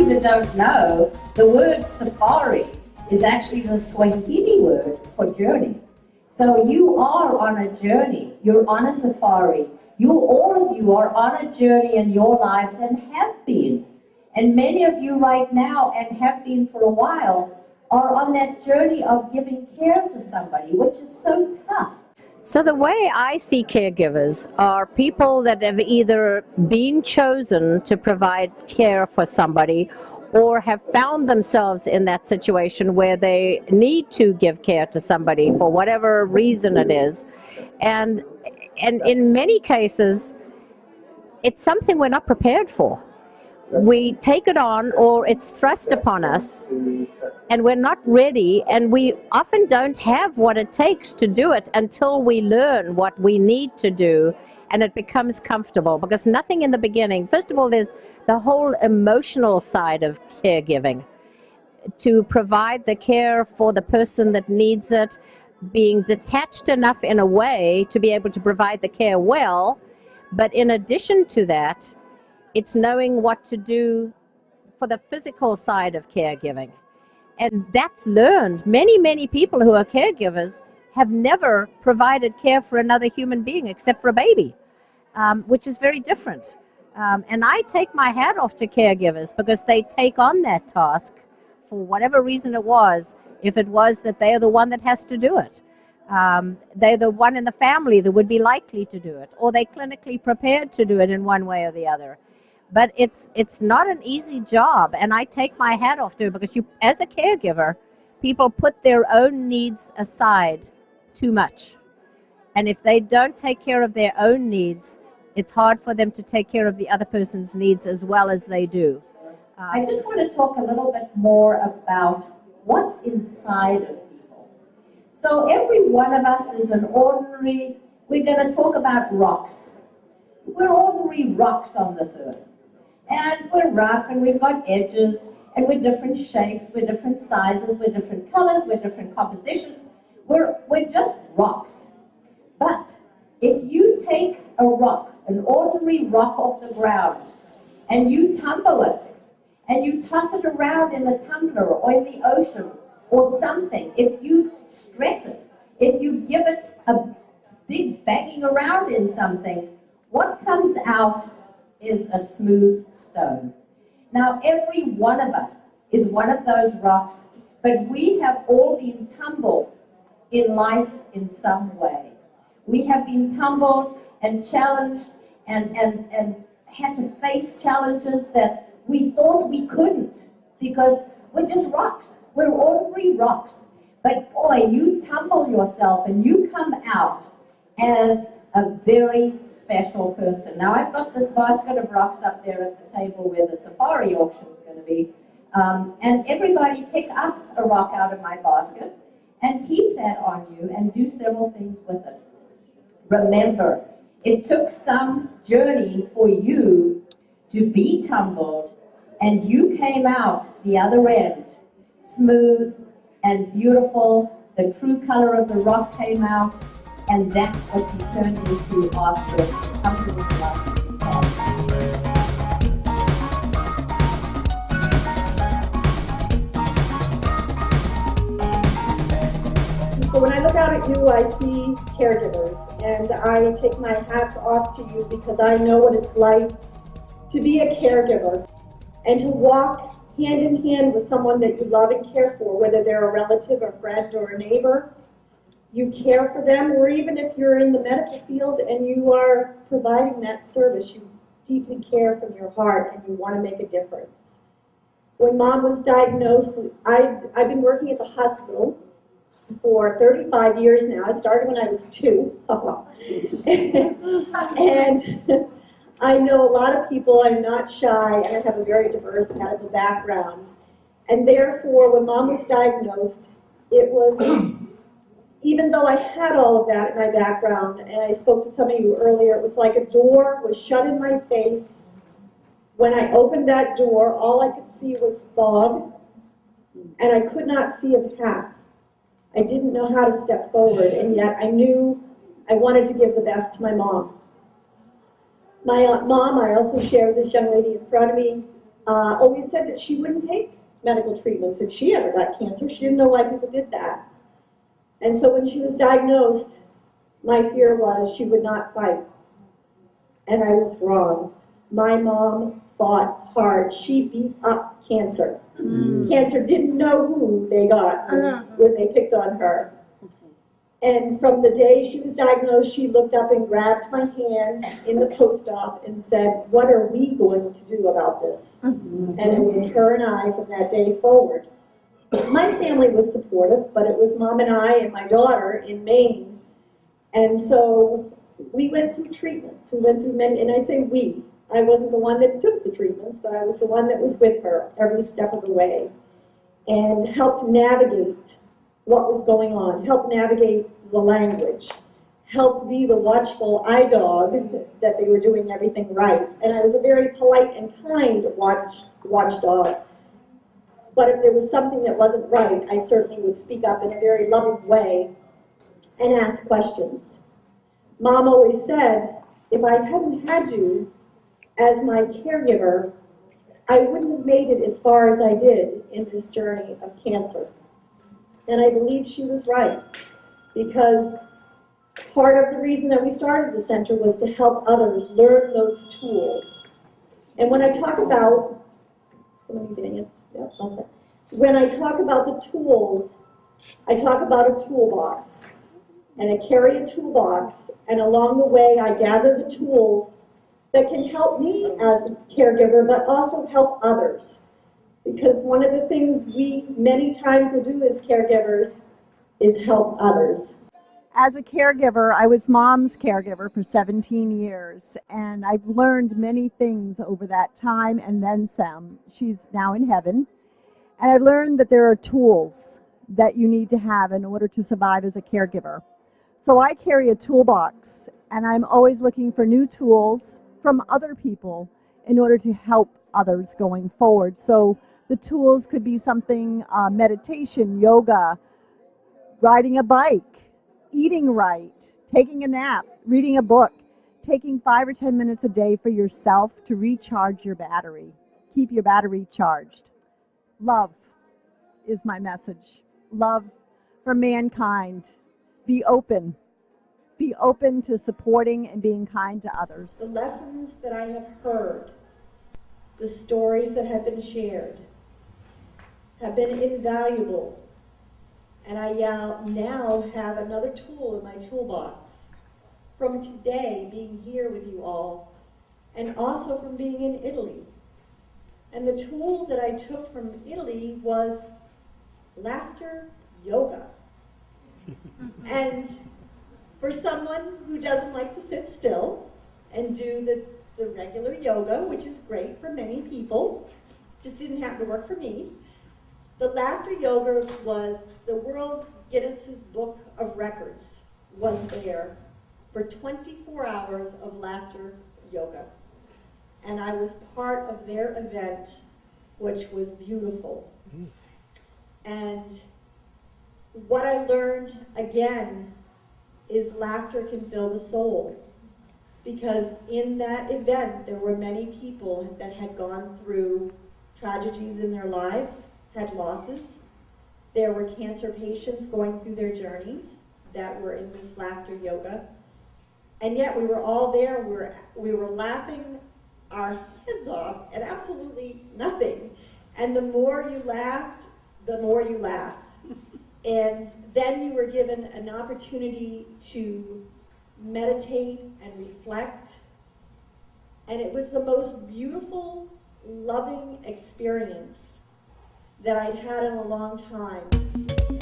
you that don't know, the word safari is actually the Swahili word for journey. So you are on a journey. You're on a safari. All of you are on a journey in your lives and have been. And many of you right now, and have been for a while, are on that journey of giving care to somebody, which is so tough. So the way I see caregivers are people that have either been chosen to provide care for somebody or have found themselves in that situation where they need to give care to somebody for whatever reason it is. And in many cases, it's something we're not prepared for. We take it on, or it's thrust upon us, and we're not ready, and we often don't have what it takes to do it until we learn what we need to do, and it becomes comfortable. Because nothing in the beginning, first of all, there's the whole emotional side of caregiving. To provide the care for the person that needs it, being detached enough in a way to be able to provide the care well, but in addition to that, it's knowing what to do for the physical side of caregiving. And that's learned. Many people who are caregivers have never provided care for another human being except for a baby, which is very different. And I take my hat off to caregivers because they take on that task for whatever reason it was. If it was that they are the one that has to do it, they're the one in the family that would be likely to do it, or they're clinically prepared to do it in one way or the other. But it's not an easy job, and I take my hat off to it because as a caregiver, people put their own needs aside too much. And if they don't take care of their own needs, it's hard for them to take care of the other person's needs as well as they do. I just want to talk a little bit more about what's inside of people. So every one of us is an ordinary, we're going to talk about rocks. We're ordinary rocks on this earth. And we're rough, and we've got edges, and we're different shapes, we're different sizes, we're different colors, we're different compositions. We're just rocks. But if you take a rock, an ordinary rock off the ground, and you tumble it, and you toss it around in a tumbler or in the ocean or something, if you stress it, if you give it a big banging around in something, what comes out is a smooth stone. Now, every one of us is one of those rocks, but we have all been tumbled in life in some way. We have been tumbled and challenged and had to face challenges that we thought we couldn't because we're just rocks. We're ordinary rocks. But boy, you tumble yourself and you come out as a very special person. Now, I've got this basket of rocks up there at the table where the safari auction is going to be. And everybody pick up a rock out of my basket and keep that on you and do several things with it. Remember, it took some journey for you to be tumbled, and you came out the other end smooth and beautiful. The true color of the rock came out, and that's what you turned into after coming to this life. So when I look out at you, I see caregivers, and I take my hats off to you because I know what it's like to be a caregiver and to walk hand in hand with someone that you love and care for, whether they're a relative, a friend, or a neighbor. You care for them, or even if you're in the medical field and you are providing that service, you deeply care from your heart and you want to make a difference. When Mom was diagnosed, I've been working at the hospital for 35 years now. I started when I was 2. And I know a lot of people. I'm not shy, and I have a very diverse medical background. And therefore, when Mom was diagnosed, it was, even though I had all of that in my background, and I spoke to some of you earlier, it was like a door was shut in my face. When I opened that door, all I could see was fog, and I could not see a path. I didn't know how to step forward, and yet I knew I wanted to give the best to my mom. My mom, I also share with this young lady in front of me, always said that she wouldn't take medical treatments if she ever got cancer. She didn't know why people did that. And so when she was diagnosed, my fear was she would not fight. And I was wrong. My mom fought hard. She beat up cancer. Cancer didn't know who they got when they picked on her. And from the day she was diagnosed, she looked up and grabbed my hand in the post-op and said, "What are we going to do about this?" And it was her and I from that day forward. My family was supportive, but it was Mom and I and my daughter in Maine. And so we went through treatments. We went through many, and I say we. I wasn't the one that took the treatments, but I was the one that was with her every step of the way and helped navigate what was going on, helped navigate the language, helped be the watchful eye dog that they were doing everything right. And I was a very polite and kind watchdog. But if there was something that wasn't right, I certainly would speak up in a very loving way and ask questions. Mom always said, if I hadn't had you as my caregiver, I wouldn't have made it as far as I did in this journey of cancer. And I believe she was right, because part of the reason that we started the center was to help others learn those tools. And when I talk about, when I talk about the tools, I talk about a toolbox. And I carry a toolbox, and along the way I gather the tools that can help me as a caregiver, but also help others. Because one of the things we many times will do as caregivers is help others. As a caregiver, I was Mom's caregiver for 17 years, and I've learned many things over that time and then some. She's now in heaven. And I learned that there are tools that you need to have in order to survive as a caregiver. So I carry a toolbox, and I'm always looking for new tools from other people in order to help others going forward. So the tools could be something, meditation, yoga, riding a bike, eating right, taking a nap, reading a book, taking 5 or 10 minutes a day for yourself to recharge your battery, keep your battery charged. Love is my message. Love for mankind. Be open. Be open to supporting and being kind to others. The lessons that I have heard, the stories that have been shared, have been invaluable. And I now have another tool in my toolbox from today being here with you all, and also from being in Italy. And the tool that I took from Italy was laughter yoga. And for someone who doesn't like to sit still and do the regular yoga, which is great for many people, just didn't have to work for me, the laughter yoga was the World Guinness's Book of Records was there for 24 hours of laughter yoga. And I was part of their event, which was beautiful. And what I learned, again, is laughter can fill the soul. Because in that event, there were many people that had gone through tragedies in their lives, had losses. There were cancer patients going through their journeys that were in this laughter yoga. And yet we were all there, we were laughing our heads off at absolutely nothing. And the more you laughed, the more you laughed. And then you were given an opportunity to meditate and reflect. And it was the most beautiful, loving experience that I'd had in a long time.